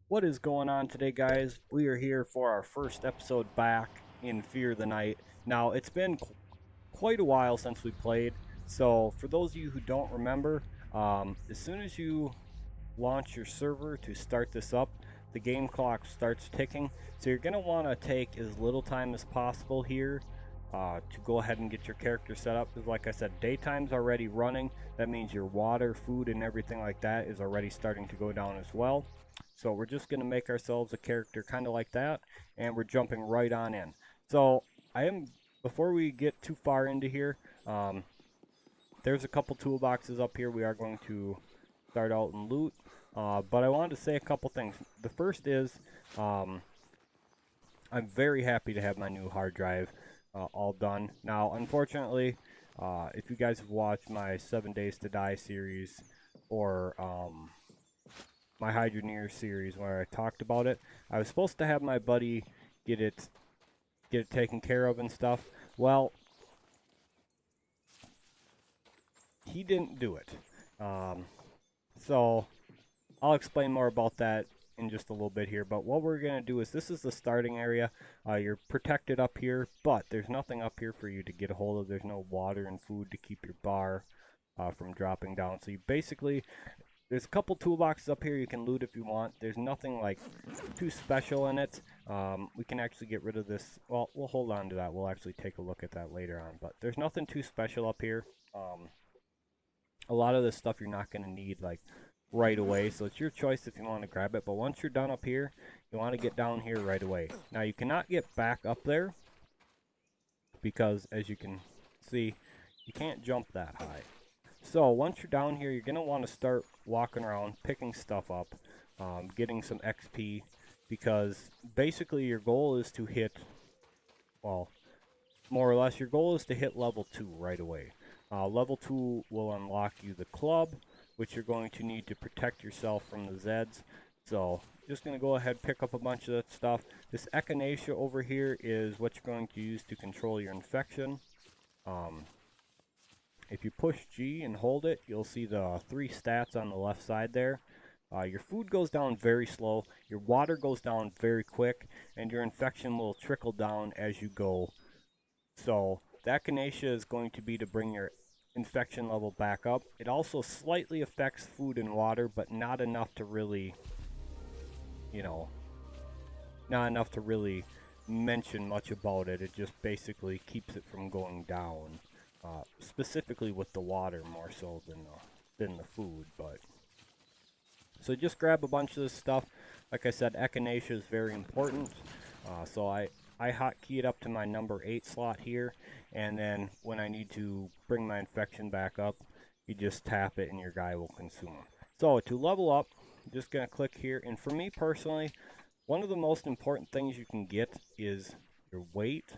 What is going on today, guys? We are here for our first episode back in Fear the Night. Now, it's been quite a while since we played, so for those of you who don't remember, as soon as you launch your server to start this up, the game clock starts ticking. So you're going to want to take as little time as possible here to go ahead and get your character set up. Because, like I said, daytime's already running. That means your water, food, and everything like that is already starting to go down as well. So we're just going to make ourselves a character kind of like that, and we're jumping right on in. So I am, before we get too far into here, um, there's a couple toolboxes up here we are going to start out and loot. But I wanted to say a couple things. The first is um, I'm very happy to have my new hard drive all done. Now, unfortunately, if you guys have watched my 7 Days to Die series or my Hydroneer series where I talked about it, I was supposed to have my buddy get it get it taken care of and stuff. Well, he didn't do it. Um, so I'll explain more about that in just a little bit here. But what we're going to do is this is the starting area. You're protected up here, but there's nothing up here for you to get a hold of. There's no water and food to keep your bar from dropping down. So you basically, there's a couple toolboxes up here you can loot if you want. There's nothing like too special in it. We can actually get rid of this. Well, we'll hold on to that. We'll actually take a look at that later on. But there's nothing too special up here. A lot of this stuff you're not going to need like right away, so it's your choice if you want to grab it. But once you're done up here, you want to get down here right away. Now you cannot get back up there because, as you can see, you can't jump that high. So once you're down here, you're going to want to start walking around, picking stuff up, getting some XP, because basically your goal is to hit, well, more or less, your goal is to hit level 2 right away. Level 2 will unlock you the club, which you're going to need to protect yourself from the Zeds. So, just going to go ahead pick up a bunch of that stuff. This Echinacea over here is what you're going to use to control your infection. Um, if you push G and hold it, you'll see the 3 stats on the left side there. Your food goes down very slow, your water goes down very quick, and your infection will trickle down as you go. So the echinacea is going to be to bring your infection level back up. It also slightly affects food and water, but not enough to really, you know, not enough to really mention much about it. It just basically keeps it from going down, specifically with the water more so than the food. But so just grab a bunch of this stuff. Like I said, echinacea is very important. So I hotkey it up to my number 8 slot here, and then when I need to bring my infection back up, you just tap it and your guy will consume them. So to level up, I'm just going to click here, and for me personally, one of the most important things you can get is your weight,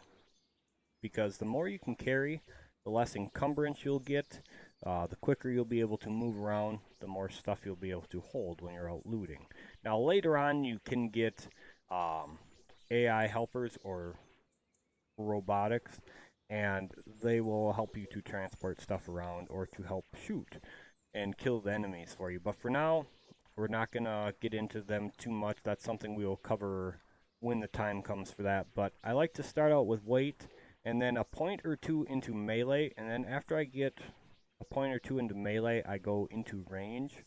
because the more you can carry, the less encumbrance you'll get, the quicker you'll be able to move around, the more stuff you'll be able to hold when you're out looting. Now later on you can get um, AI helpers or robotics, and they will help you to transport stuff around or to help shoot and kill the enemies for you. But for now, we're not going to get into them too much. That's something we will cover when the time comes for that. But I like to start out with weight and then a point or two into melee. And then after I get a point or two into melee, I go into range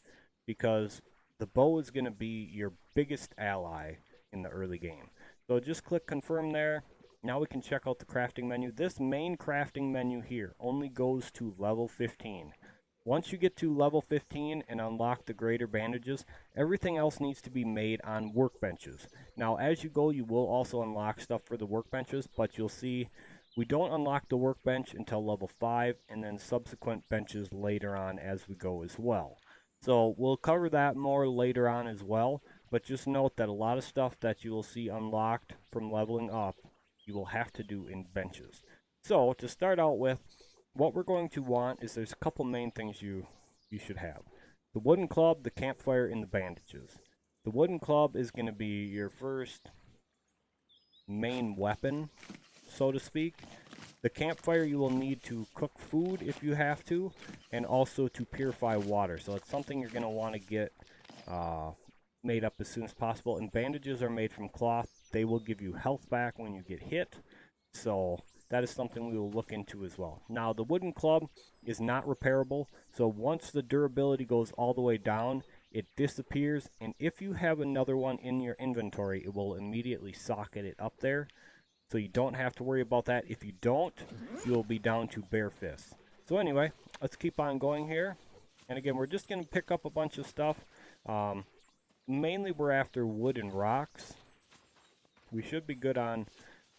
because the bow is going to be your biggest ally in the early game. So just click confirm there. Now we can check out the crafting menu. This main crafting menu here only goes to level 15. Once you get to level 15 and unlock the greater bandages, everything else needs to be made on workbenches. Now, as you go, you will also unlock stuff for the workbenches, but you'll see we don't unlock the workbench until level 5, and then subsequent benches later on as we go as well. So we'll cover that more later on as well, but just note that a lot of stuff that you will see unlocked from leveling up, you will have to do in benches. So to start out with, what we're going to want is there's a couple main things you should have. The wooden club, the campfire, and the bandages. The wooden club is going to be your first main weapon, so to speak. The campfire you will need to cook food if you have to, and also to purify water. So it's something you're going to want to get uh, made up as soon as possible. And bandages are made from cloth. They will give you health back when you get hit. So that is something we will look into as well. Now, the wooden club is not repairable. So once the durability goes all the way down, it disappears. And if you have another one in your inventory, it will immediately socket it up there. So you don't have to worry about that. If you don't, you'll be down to bare fists. So anyway, let's keep on going here. And again, we're just going to pick up a bunch of stuff. Mainly we're after wood and rocks. We should be good on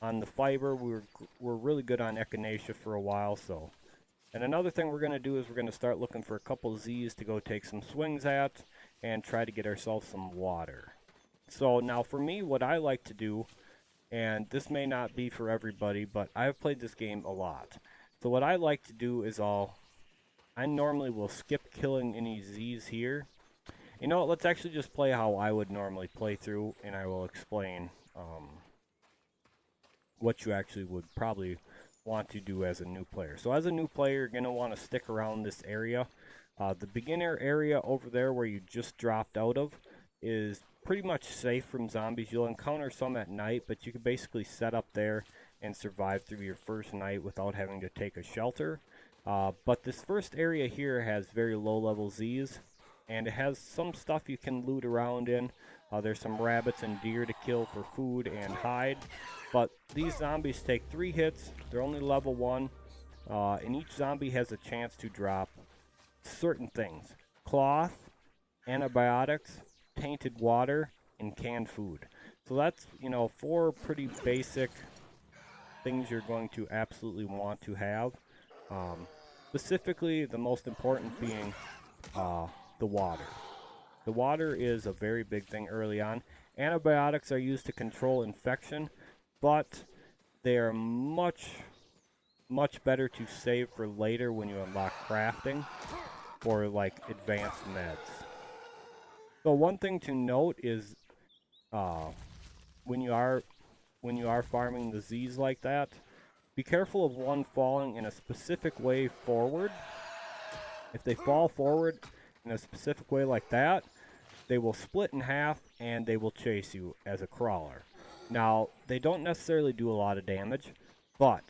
the fiber. We're really good on echinacea for a while. So, and another thing we're going to do is we're going to start looking for a couple Z's to go take some swings at and try to get ourselves some water. So now for me, what I like to do, and this may not be for everybody, but I've played this game a lot. So what I like to do is I normally will skip killing any Z's here. You know what, let's actually just play how I would normally play through, and I will explain what you actually would probably want to do as a new player. So as a new player, you're going to want to stick around this area. The beginner area over there where you just dropped out of is pretty much safe from zombies. You'll encounter some at night, but you can basically set up there and survive through your first night without having to take a shelter. But this first area here has very low level Z's, and it has some stuff you can loot around in. There's some rabbits and deer to kill for food and hide. But these zombies take 3 hits. They're only level 1. And each zombie has a chance to drop certain things. Cloth, antibiotics, tainted water, and canned food. So that's, 4 pretty basic things you're going to absolutely want to have. Specifically, the most important being the water. The water is a very big thing early on. Antibiotics are used to control infection, but they are much better to save for later when you unlock crafting or like advanced meds. So one thing to note is when you are farming the Z's like that, be careful of one falling in a specific way forward. If they fall forward in a specific way like that, they will split in half and they will chase you as a crawler. Now, they don't necessarily do a lot of damage, but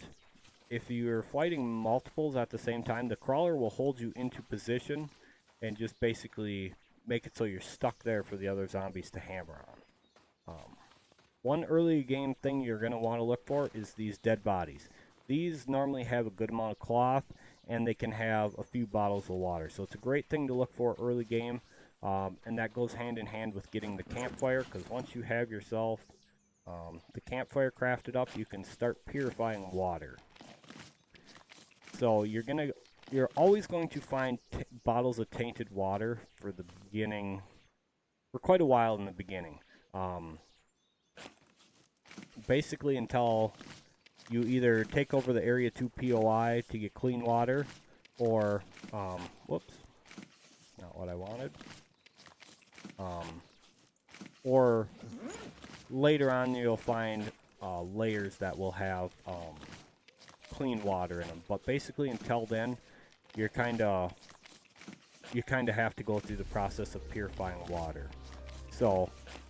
if you're fighting multiples at the same time, the crawler will hold you into position and just basically make it so you're stuck there for the other zombies to hammer on. One early game thing you're going to want to look for is these dead bodies. These normally have a good amount of cloth, and they can have a few bottles of water. So it's a great thing to look for early game, and that goes hand in hand with getting the campfire, because once you have yourself the campfire crafted up, you can start purifying water. So you're always going to find bottles of tainted water for the beginning, for quite a while in the beginning. Basically until you either take over the Area 2 POI to get clean water, or, whoops, not what I wanted. Or later on you'll find layers that will have clean water in them. But basically until then, you kind of have to go through the process of purifying water. So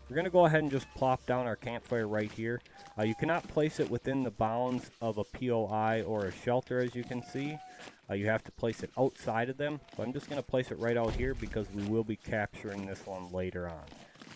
we're going to go ahead and just plop down our campfire right here. You cannot place it within the bounds of a POI or a shelter, as you can see. You have to place it outside of them. So I'm just going to place it right out here because we will be capturing this one later on.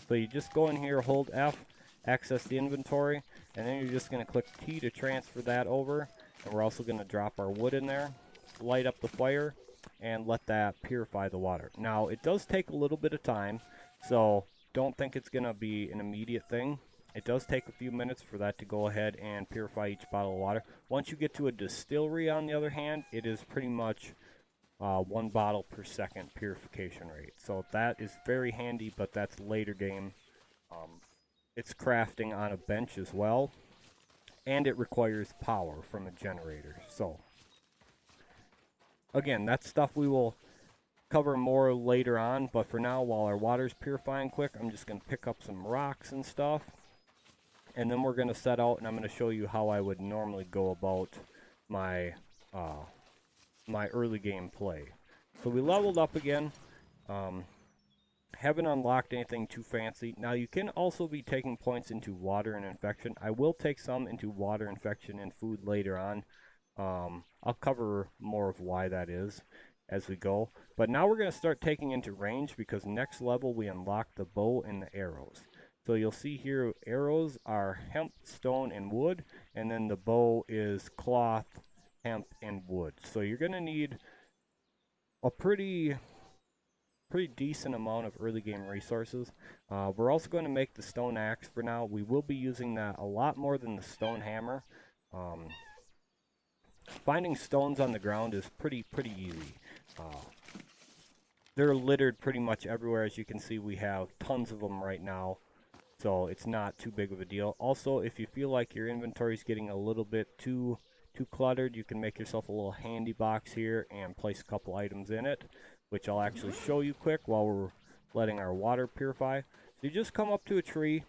So you just go in here, hold F, access the inventory, and then you're just going to click T to transfer that over. And we're also going to drop our wood in there, light up the fire, and let that purify the water. Now, it does take a little bit of time, so don't think it's going to be an immediate thing. It does take a few minutes for that to go ahead and purify each bottle of water. Once you get to a distillery, on the other hand, it is pretty much 1 bottle per second purification rate. So that is very handy, but that's later game. It's crafting on a bench as well, and it requires power from a generator. So again, that's stuff we will cover more later on, but for now, while our water's purifying quick, I'm just going to pick up some rocks and stuff, and then we're going to set out, and I'm going to show you how I would normally go about my my early game play. So we leveled up again. Haven't unlocked anything too fancy. Now you can also be taking points into water and infection. I will take some into water, infection, and food later on. I'll cover more of why that is as we go. But now we're going to start taking into range because next level we unlock the bow and the arrows. So you'll see here arrows are hemp, stone, and wood, and then the bow is cloth, hemp, and wood. So you're going to need a pretty decent amount of early game resources. We're also going to make the stone axe for now. We will be using that a lot more than the stone hammer. Um, Finding stones on the ground is pretty easy. Uh, they're littered pretty much everywhere. As you can see, we have tons of them right now, so it's not too big of a deal. Also, if you feel like your inventory is getting a little bit too cluttered, you can make yourself a little handy box here and place a couple items in it, which I'll actually show you quick while we're letting our water purify. So you just come up to a tree,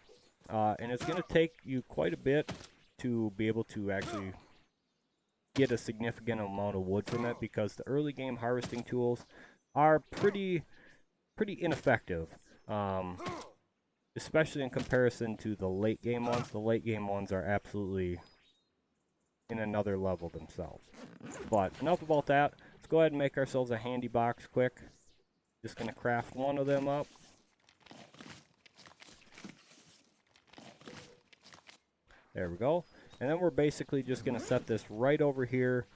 and it's going to take you quite a bit to be able to actually get a significant amount of wood from it, because the early game harvesting tools are pretty ineffective, especially in comparison to the late game ones. The late game ones are absolutely in another level themselves. But enough about that. Let's go ahead and make ourselves a handy box quick. Just going to craft one of them up. There we go. And then we're basically just going to set this right over here,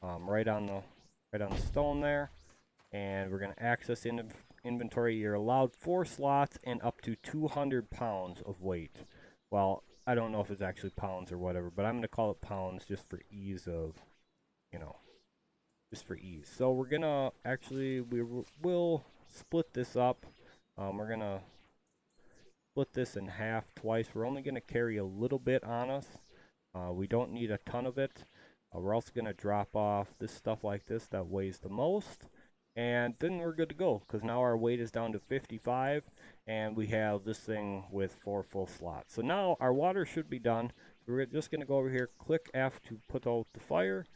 right on the stone there. And we're going to access inventory. You're allowed 4 slots and up to 200 pounds of weight. Well, I don't know if it's actually pounds or whatever, but I'm going to call it pounds just for ease of, just for ease. So we're going to actually, we'll split this up. We're going to split this in half twice. We're only going to carry a little bit on us. We don't need a ton of it. We're also going to drop off this stuff like this that weighs the most. And then we're good to go, because now our weight is down to 55, and we have this thing with 4 full slots. So now our water should be done. We're just going to go over here, click F to put out the fire,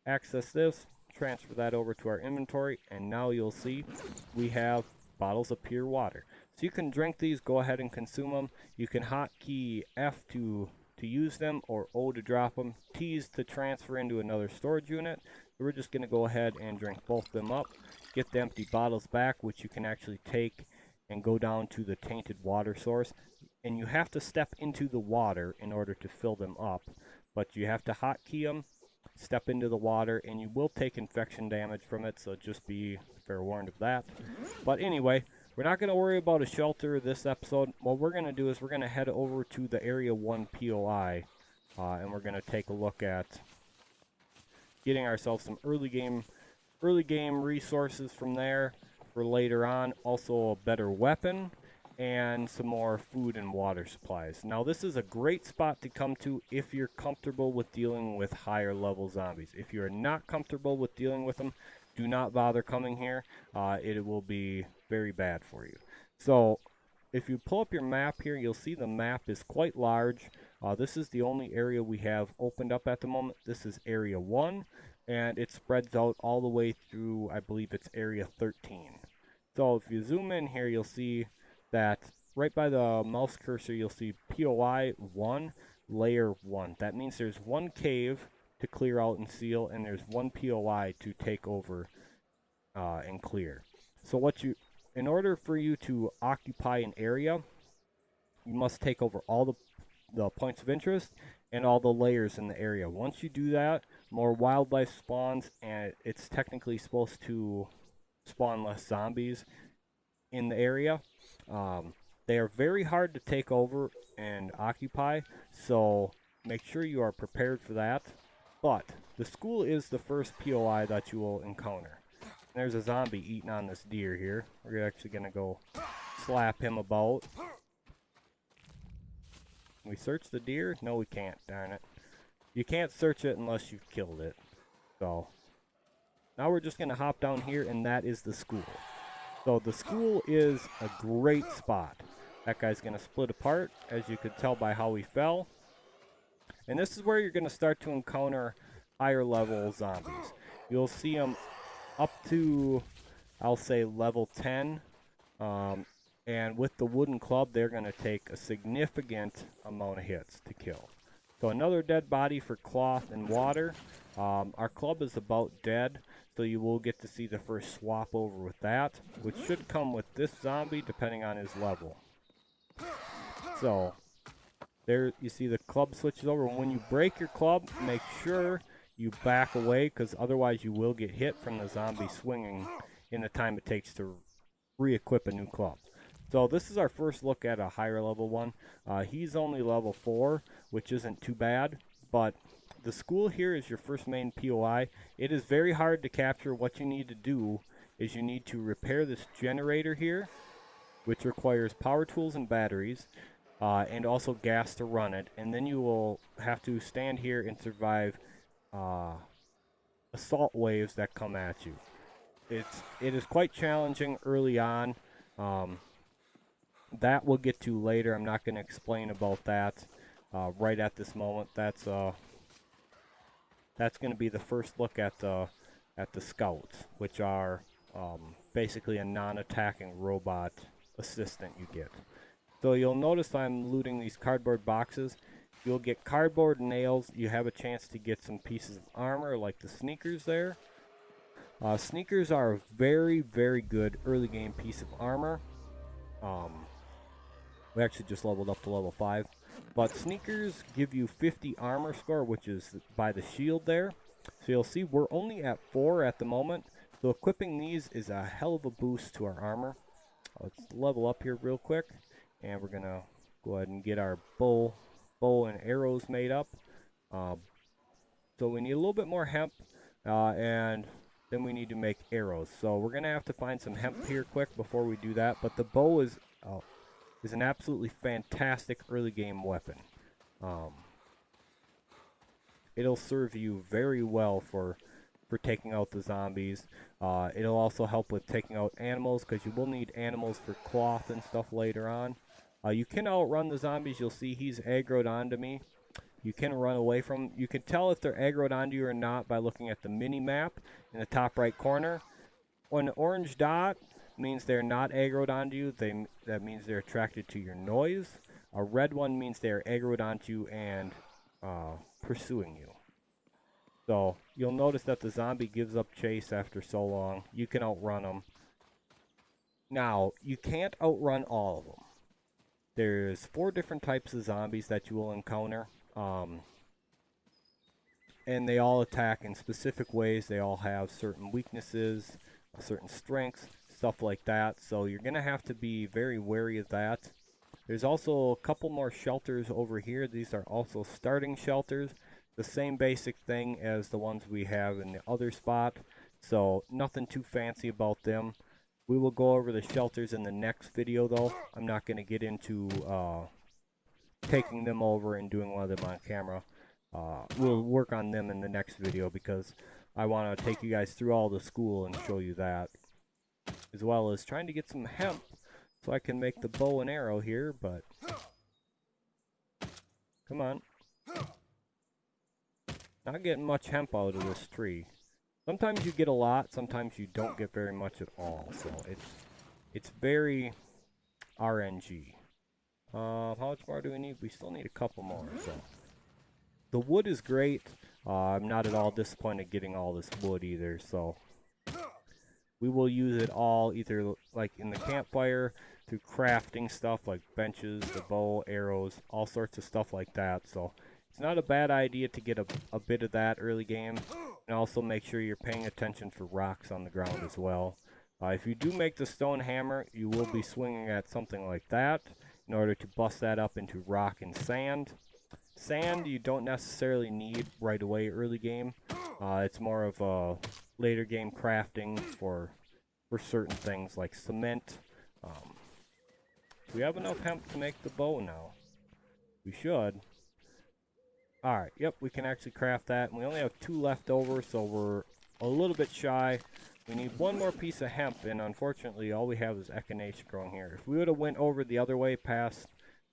access this, transfer that over to our inventory, and now you'll see we have bottles of pure water. So you can drink these, go ahead and consume them. You can hotkey F to use them, or O to drop them, T's to transfer into another storage unit. So we're just going to go ahead and drink both of them up. Get the empty bottles back, which you can actually take and go down to the tainted water source. And you have to step into the water in order to fill them up. But you have to hotkey them, step into the water, and you will take infection damage from it, so just be fair warned of that. But anyway, we're not going to worry about a shelter this episode. What we're going to do is we're going to head over to the Area 1 POI, and we're going to take a look at getting ourselves some early game resources from there for later on. Also a better weapon and some more food and water supplies. Now this is a great spot to come to if you're comfortable with dealing with higher level zombies. If you're not comfortable with dealing with them, do not bother coming here. It will be very bad for you. So if you pull up your map here, you'll see the map is quite large. This is the only area we have opened up at the moment. This is Area 1, and it spreads out all the way through, I believe it's Area 13. So if you zoom in here, you'll see that right by the mouse cursor, you'll see POI 1, Layer 1. That means there's one cave to clear out and seal, and there's one POI to take over and clear. So in order for you to occupy an area, you must take over all the points of interest and all the layers in the area. Once you do that, more wildlife spawns, and it's technically supposed to spawn less zombies in the area. They are very hard to take over and occupy, so make sure you are prepared for that. But the school is the first POI that you will encounter. There's a zombie eating on this deer here. We're actually going to go slap him about. Can we search the deer? No, we can't, darn it. You can't search it unless you've killed it. So, now we're just going to hop down here, and that is the school. So the school is a great spot. That guy's going to split apart, as you could tell by how he fell. And this is where you're going to start to encounter higher level zombies. You'll see them up to, I'll say, level 10. And with the wooden club, they're going to take a significant amount of hits to kill. So another dead body for cloth and water. Our club is about dead, so you will get to see the first swap over with that, which should come with this zombie depending on his level. So there you see the club switches over. When you break your club, make sure you back away, because otherwise you will get hit from the zombie swinging in the time it takes to re-equip a new club. So this is our first look at a higher level one. He's only level 4, which isn't too bad, but the school here is your first main POI. It is very hard to capture. What you need to do is you need to repair this generator here, which requires power tools and batteries, and also gas to run it. And then you will have to stand here and survive assault waves that come at you. It is quite challenging early on. That we'll get to later. I'm not going to explain about that right at this moment. That's going to be the first look at the scouts, which are basically a non-attacking robot assistant you get. So you'll notice I'm looting these cardboard boxes. You'll get cardboard nails. You have a chance to get some pieces of armor like the sneakers there. Sneakers are a very, very good early game piece of armor. We actually just leveled up to level 5. But sneakers give you 50 armor score, which is by the shield there. So you'll see we're only at 4 at the moment. So equipping these is a hell of a boost to our armor. Let's level up here real quick. And we're going to go ahead and get our bow and arrows made up. So we need a little bit more hemp. And then we need to make arrows. So we're going to have to find some hemp here quick before we do that. But the bow is an absolutely fantastic early game weapon. It'll serve you very well for taking out the zombies. It'll also help with taking out animals, because you will need animals for cloth and stuff later on. You can outrun the zombies. You'll see he's aggroed onto me. You can run away from them. You can tell if they're aggroed onto you or not by looking at the mini map in the top right corner. An orange dot means they're not aggroed onto you. That means they're attracted to your noise. A red one means they're aggroed onto you and pursuing you. So you'll notice that the zombie gives up chase after so long. You can outrun them. Now, you can't outrun all of them. There's 4 different types of zombies that you will encounter. And they all attack in specific ways. They all have certain weaknesses, certain strengths, stuff like that. So you're going to have to be very wary of that. There's also a couple more shelters over here. These are also starting shelters. The same basic thing as the ones we have in the other spot. So nothing too fancy about them. We will go over the shelters in the next video though. I'm not going to get into taking them over and doing one of them on camera. We'll work on them in the next video, because I want to take you guys through all the school and show you that, as well as trying to get some hemp so I can make the bow and arrow here. But come on, not getting much hemp out of this tree. Sometimes you get a lot, sometimes you don't get very much at all. So it's very RNG. How much more do we need? We still need a couple more. So the wood is great. I'm not at all disappointed getting all this wood either. So we will use it all either like in the campfire, through crafting stuff like benches, the bow, arrows, all sorts of stuff like that. So it's not a bad idea to get a bit of that early game. And also make sure you're paying attention for rocks on the ground as well. If you do make the stone hammer, you will be swinging at something like that in order to bust that up into rock and sand. Sand you don't necessarily need right away early game. It's more of a later game crafting for certain things like cement. We have enough hemp to make the bow now. We should. Alright, yep, we can actually craft that. And we only have 2 left over, so we're a little bit shy. We need 1 more piece of hemp, and unfortunately all we have is echinacea growing here. If we would have went over the other way past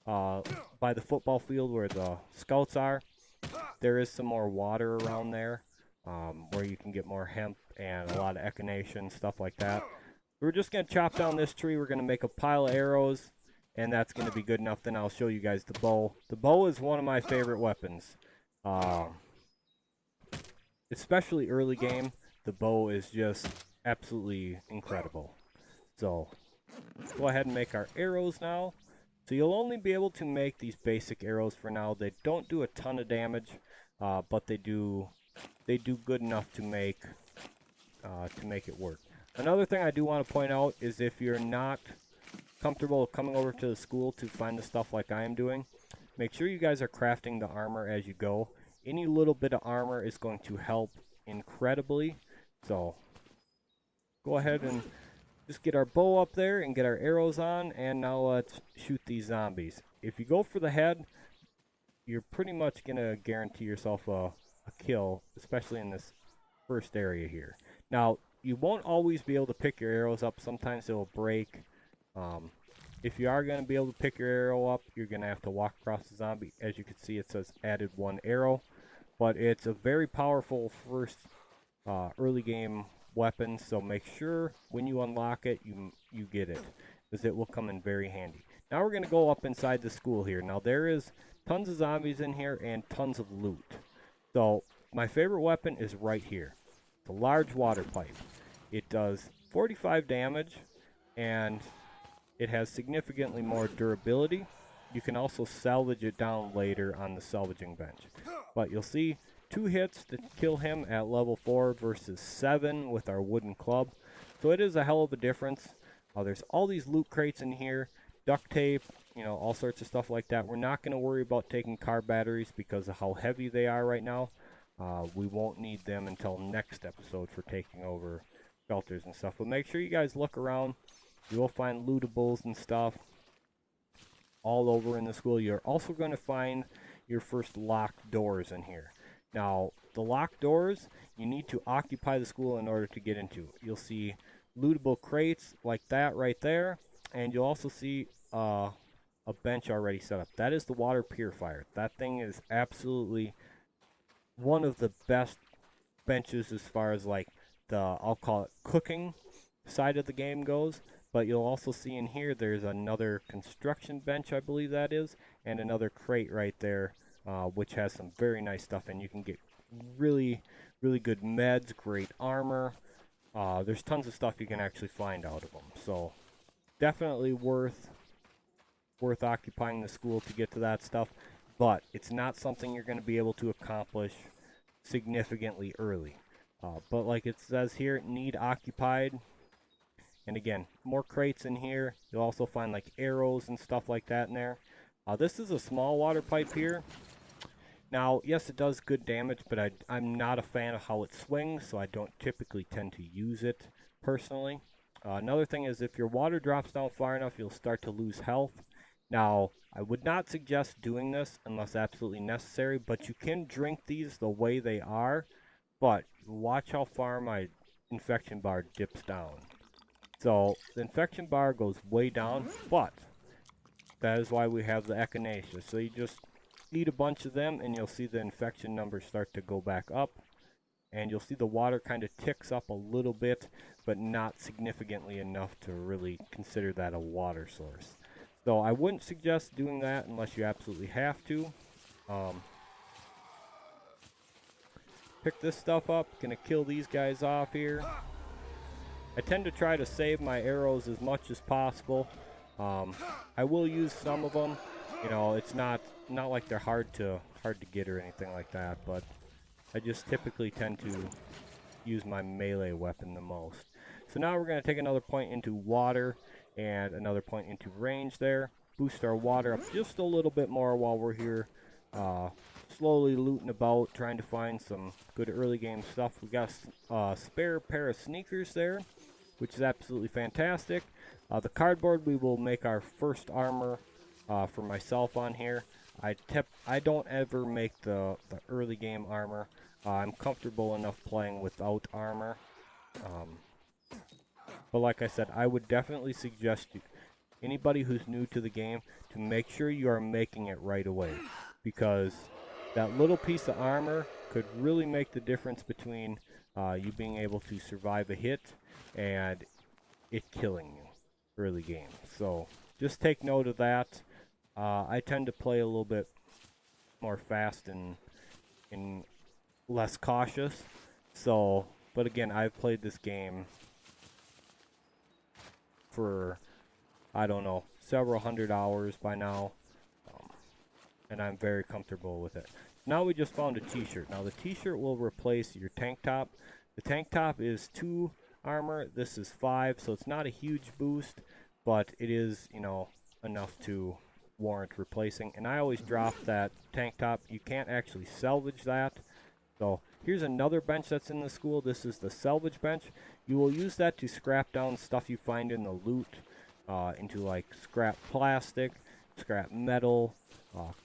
by the football field where the scouts are, there is some more water around there where you can get more hemp and a lot of echinacea and stuff like that. We're just going to chop down this tree. We're going to make a pile of arrows, and that's going to be good enough. Then I'll show you guys the bow. The bow is one of my favorite weapons. Especially early game, the bow is just absolutely incredible. So, let's go ahead and make our arrows now. So you'll only be able to make these basic arrows for now. They don't do a ton of damage, but they do good enough to make it work. Another thing I do want to point out is if you're not comfortable coming over to the school to find the stuff like I am doing, make sure you guys are crafting the armor as you go. Any little bit of armor is going to help incredibly. So go ahead and just get our bow up there and get our arrows on, and now let's shoot these zombies. If you go for the head, you're pretty much going to guarantee yourself a kill, especially in this first area here. Now, you won't always be able to pick your arrows up. Sometimes they'll break. If you are going to be able to pick your arrow up, you're going to have to walk across the zombie. As you can see, it says added 1 arrow. But it's a very powerful first early game weapon, so make sure when you unlock it, you get it, because it will come in very handy. Now we're going to go up inside the school here. Now there is tons of zombies in here and tons of loot. So my favorite weapon is right here. The large water pipe. It does 45 damage, and it has significantly more durability. You can also salvage it down later on the salvaging bench. But you'll see 2 hits to kill him at level 4 versus 7 with our wooden club. So it is a hell of a difference. There's all these loot crates in here, duct tape, you know, all sorts of stuff like that. We're not going to worry about taking car batteries because of how heavy they are right now. We won't need them until next episode for taking over shelters and stuff. But make sure you guys look around. You will find lootables and stuff all over in the school. You're also going to find your first locked doors in here. Now, the locked doors, you need to occupy the school in order to get into. You'll see lootable crates like that right there, and you'll also see a bench already set up. That is the water purifier. That thing is absolutely one of the best benches as far as like the, I'll call it cooking side of the game goes. But you'll also see in here there's another construction bench, I believe that is, and another crate right there, which has some very nice stuff, and you can get really, really good meds, great armor. There's tons of stuff you can actually find out of them. So definitely worth occupying the school to get to that stuff, but it's not something you're going to be able to accomplish significantly early. But like it says here, need occupied. And again, more crates in here. You'll also find like arrows and stuff like that in there. This is a small water pipe here. Now, yes, it does good damage, but I'm not a fan of how it swings, so I don't typically tend to use it personally. Another thing is if your water drops down far enough, you'll start to lose health. Now, I would not suggest doing this unless absolutely necessary, but you can drink these the way they are. But watch how far my infection bar dips down. So the infection bar goes way down, but that is why we have the echinacea. So you just eat a bunch of them and you'll see the infection numbers start to go back up. And you'll see the water kind of ticks up a little bit, but not significantly enough to really consider that a water source. So I wouldn't suggest doing that unless you absolutely have to. Pick this stuff up, gonna kill these guys off here. I tend to try to save my arrows as much as possible. I will use some of them. You know, it's not like they're hard to get or anything like that, but I just typically tend to use my melee weapon the most. So now we're going to take another point into water and another point into range there. Boost our water up just a little bit more while we're here slowly looting about, trying to find some good early game stuff. We got a spare pair of sneakers there, which is absolutely fantastic. The cardboard, we will make our first armor for myself on here. I don't ever make the early game armor. I'm comfortable enough playing without armor. But like I said, I would definitely suggest anybody who's new to the game to make sure you are making it right away, because that little piece of armor could really make the difference between you being able to survive a hit and it killing you early game. So just take note of that. I tend to play a little bit more fast and less cautious. So, but again, I've played this game for, I don't know, several hundred hours by now, um, and I'm very comfortable with it. Now we just found a t-shirt. Now the t-shirt will replace your tank top. The tank top is 2 armor. This is 5, so it's not a huge boost, but it is, you know, enough to warrant replacing. And I always drop that tank top. You can't actually salvage that. So here's another bench that's in the school. This is the salvage bench. You will use that to scrap down stuff you find in the loot, into like scrap plastic, scrap metal,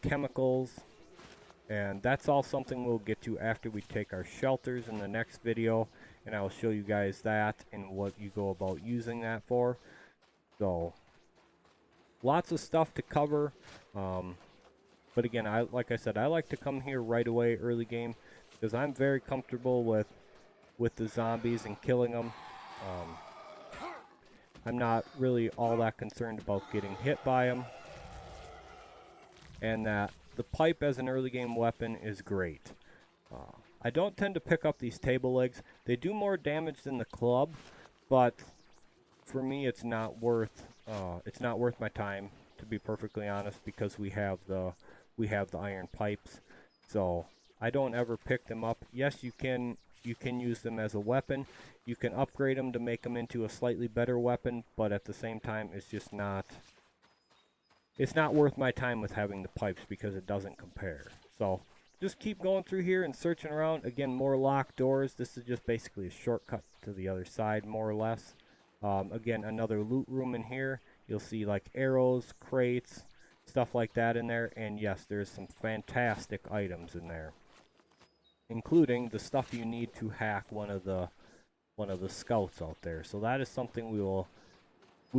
chemicals, and that's all something we'll get to after we take our shelters in the next video, and I will show you guys that and what you go about using that for. So lots of stuff to cover, but again, like I said, I like to come here right away early game because I'm very comfortable with the zombies and killing them. I'm not really all that concerned about getting hit by them, and that the pipe as an early game weapon is great. I don't tend to pick up these table legs. They do more damage than the club, but for me it's not worth my time, to be perfectly honest, because we have the iron pipes. So I don't ever pick them up. Yes, you can use them as a weapon. You can upgrade them to make them into a slightly better weapon, but at the same time it's not worth my time with having the pipes because it doesn't compare. So just keep going through here and searching around. Again, more locked doors. This is just basically a shortcut to the other side, more or less. Again, another loot room in here. You'll see like arrows, crates, stuff like that in there. And yes, there's some fantastic items in there, including the stuff you need to hack one of the scouts out there. So that is something we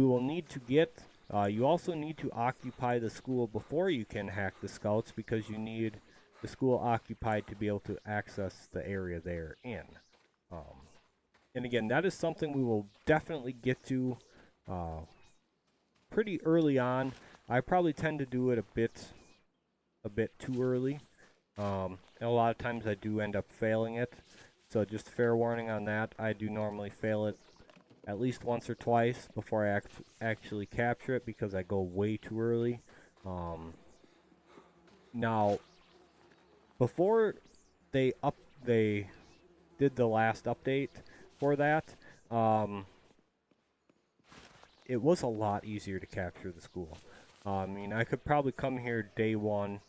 will need to get. You also need to occupy the school before you can hack the scouts, because you need the school occupied to be able to access the area they're in. And again, that is something we will definitely get to pretty early on. I probably tend to do it a bit too early. And a lot of times I do end up failing it. So just fair warning on that. I do normally fail it at least once or twice before I actually capture it, because I go way too early. Now, before they did the last update for that, it was a lot easier to capture the school. I mean, I could probably come here day 1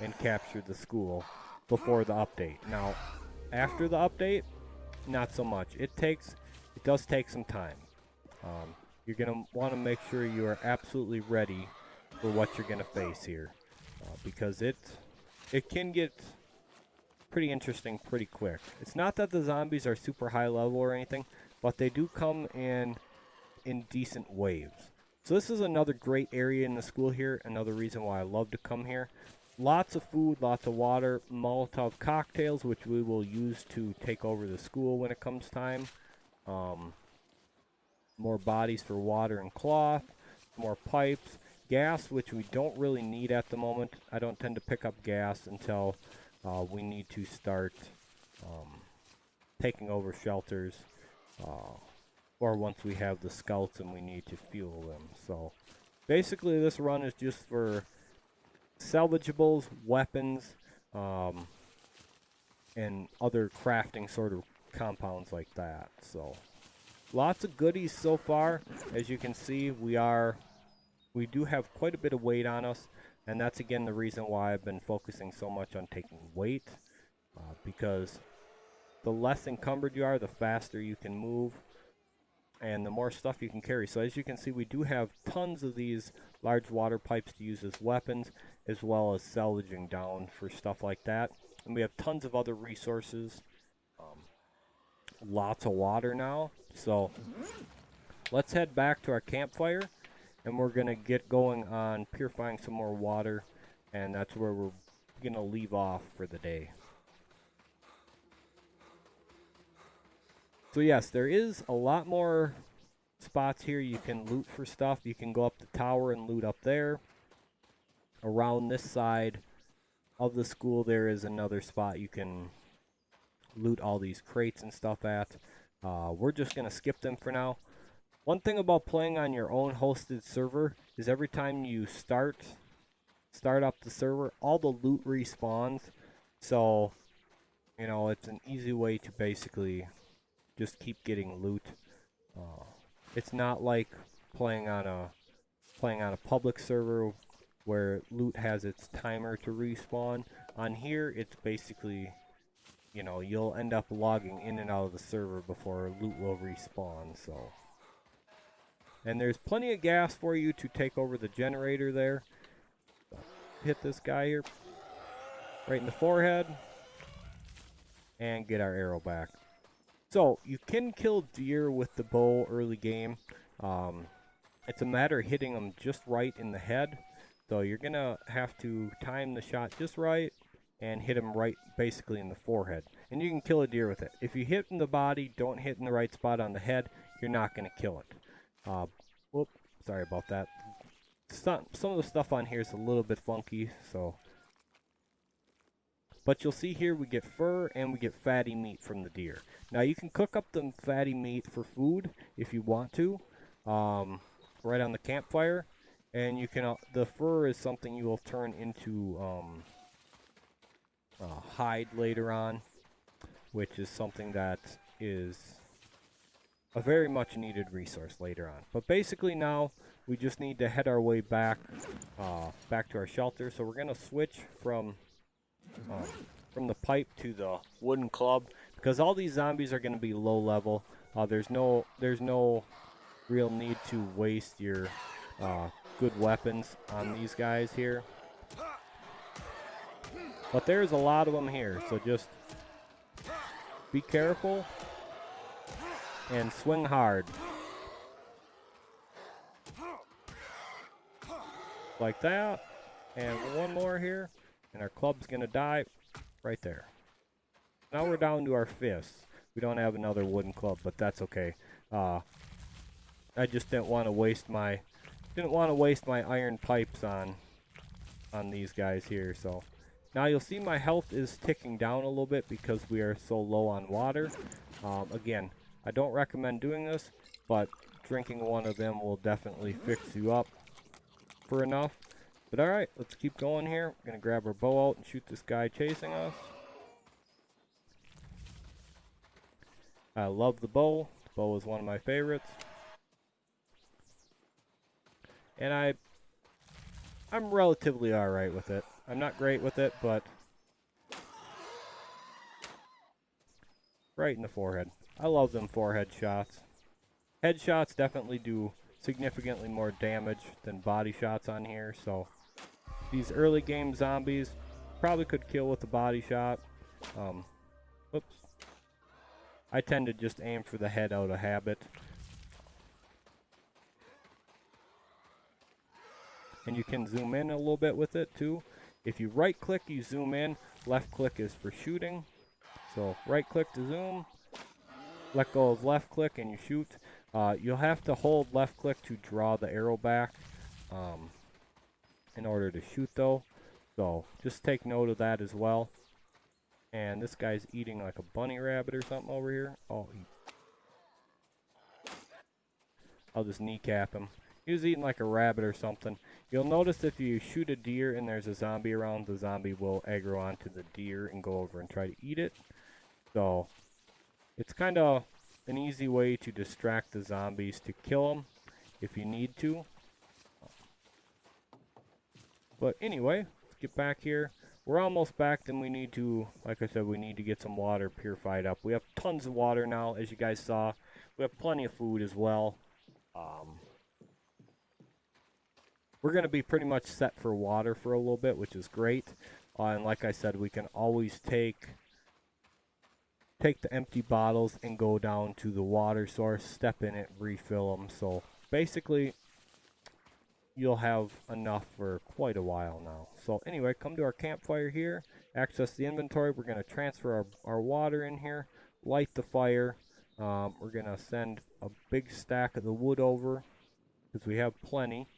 and capture the school before the update. Now, after the update, not so much. It does take some time. You're going to want to make sure you are absolutely ready for what you're going to face here, because it can get pretty interesting pretty quick. It's not that the zombies are super high level or anything, but they do come in decent waves. So this is another great area in the school here, another reason why I love to come here. Lots of food, lots of water, Molotov cocktails, which we will use to take over the school when it comes time. More bodies for water and cloth, more pipes, gas, which we don't really need at the moment. I don't tend to pick up gas until we need to start taking over shelters, or once we have the scouts and we need to fuel them. So basically this run is just for salvageables, weapons, and other crafting sort of compounds like that. So lots of goodies so far. As you can see, we do have quite a bit of weight on us, and that's again the reason why I've been focusing so much on taking weight, because the less encumbered you are, the faster you can move, and the more stuff you can carry. So as you can see, we do have tons of these large water pipes to use as weapons, as well as salvaging down for stuff like that. And we have tons of other resources. Lots of water now. So let's head back to our campfire, and we're going to get going on purifying some more water, and that's where we're going to leave off for the day. So yes, there is a lot more spots here you can loot for stuff. You can go up the tower and loot up there. Around this side of the school there is another spot you can loot all these crates and stuff at. We're just going to skip them for now. One thing about playing on your own hosted server is every time you start up the server, all the loot respawns. So, you know, it's an easy way to basically just keep getting loot. It's not like playing on a public server where loot has its timer to respawn. On here, it's basically, you know, you'll end up logging in and out of the server before loot will respawn. So, and there's plenty of gas for you to take over the generator there. Hit this guy here right in the forehead and get our arrow back. So you can kill deer with the bow early game. It's a matter of hitting them just right in the head. So you're gonna have to time the shot just right and hit them right basically in the forehead. And you can kill a deer with it. If you hit in the body, don't hit in the right spot on the head, you're not gonna kill it. Whoop, sorry about that. Some of the stuff on here is a little bit funky, so. But you'll see here we get fur and we get fatty meat from the deer. Now you can cook up the fatty meat for food if you want to, right on the campfire. And you can, the fur is something you will turn into hide later on, which is something that is a very much needed resource later on. But basically now we just need to head our way back to our shelter. So we're gonna switch from the pipe to the wooden club because all these zombies are gonna be low level. There's no real need to waste your good weapons on these guys here. But there's a lot of them here, so just be careful and swing hard. Like that. And one more here. And our club's gonna die right there. Now we're down to our fists. We don't have another wooden club, but that's okay. I just didn't want to waste my iron pipes on these guys here. So now you'll see my health is ticking down a little bit because we are so low on water. Again, I don't recommend doing this, but drinking one of them will definitely fix you up for enough. But alright, let's keep going here. We're going to grab our bow out and shoot this guy chasing us. I love the bow. The bow is one of my favorites. And I'm relatively alright with it. I'm not great with it, but right in the forehead. I love them forehead shots. Headshots definitely do significantly more damage than body shots on here, so these early game zombies probably could kill with a body shot. Oops. I tend to just aim for the head out of habit. And you can zoom in a little bit with it too. If you right click, you zoom in. Left click is for shooting. So right click to zoom. Let go of left click and you shoot. You'll have to hold left click to draw the arrow back in order to shoot though. So just take note of that as well. And this guy's eating like a bunny rabbit or something over here. Oh, I'll just kneecap him. He was eating like a rabbit or something. You'll notice if you shoot a deer and there's a zombie around, the zombie will aggro onto the deer and go over and try to eat it. So it's kind of an easy way to distract the zombies to kill them if you need to. But anyway, let's get back here. We're almost back, then we need to, like I said, we need to get some water purified up. We have tons of water now, as you guys saw. We have plenty of food as well. We're going to be pretty much set for water for a little bit, which is great. And like I said, we can always take the empty bottles and go down to the water source, step in it, refill them. So basically, you'll have enough for quite a while now. So anyway, come to our campfire here, access the inventory. We're going to transfer our water in here, light the fire. we're going to send a big stack of the wood over because we have plenty.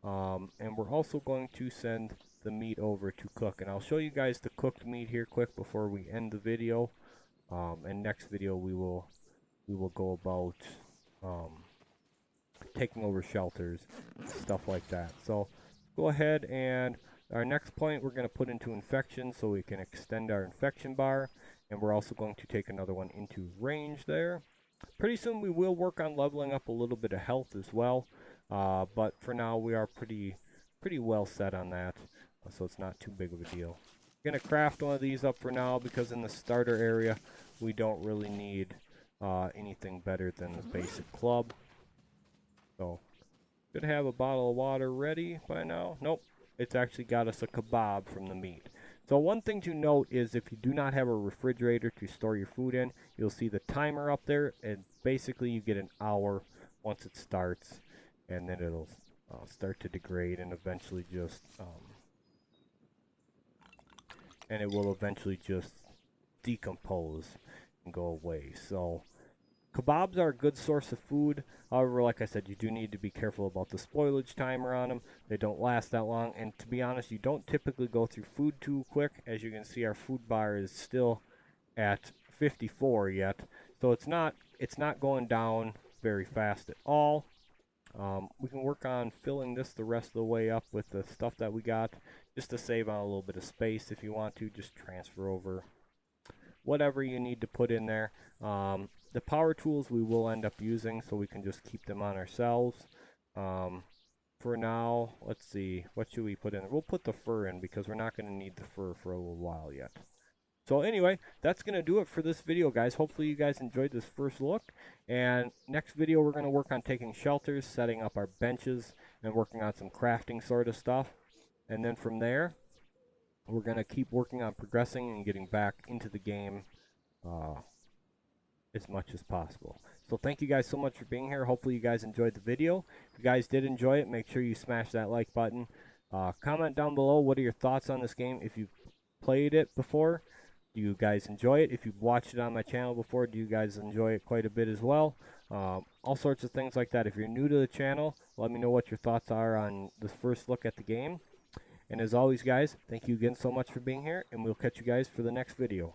And we're also going to send the meat over to cook. And I'll show you guys the cooked meat here quick before we end the video. And next video we will go about taking over shelters, stuff like that. So go ahead, and our next point we're going to put into infection so we can extend our infection bar. And we're also going to take another one into range there. Pretty soon we will work on leveling up a little bit of health as well. But for now we are pretty well set on that. So it's not too big of a deal. I'm going to craft one of these up for now because in the starter area we don't really need anything better than the basic club. So, should have a bottle of water ready by now. Nope, it's actually got us a kebab from the meat. So one thing to note is if you do not have a refrigerator to store your food in, you'll see the timer up there, and basically you get an hour once it starts, and then it'll start to degrade and eventually just, and it will eventually just decompose and go away. So kebabs are a good source of food. However, like I said, you do need to be careful about the spoilage timer on them. They don't last that long. And to be honest, you don't typically go through food too quick. As you can see, our food bar is still at 54 yet. So it's not going down very fast at all. We can work on filling this the rest of the way up with the stuff that we got, just to save on a little bit of space. If you want to, just transfer over whatever you need to put in there. The power tools we will end up using, so we can just keep them on ourselves. For now, let's see, what should we put in? We'll put the fur in because we're not going to need the fur for a little while yet. So anyway, that's going to do it for this video, guys. Hopefully you guys enjoyed this first look. And next video, we're going to work on taking shelters, setting up our benches, and working on some crafting sort of stuff. And then from there, we're going to keep working on progressing and getting back into the game as much as possible. So thank you guys so much for being here. Hopefully you guys enjoyed the video. If you guys did enjoy it, make sure you smash that like button. Comment down below, what are your thoughts on this game? If you've played it before, do you guys enjoy it? If you've watched it on my channel before, do you guys enjoy it quite a bit as well? All sorts of things like that. If you're new to the channel, let me know what your thoughts are on this first look at the game. And as always, guys, thank you again so much for being here, and we'll catch you guys for the next video.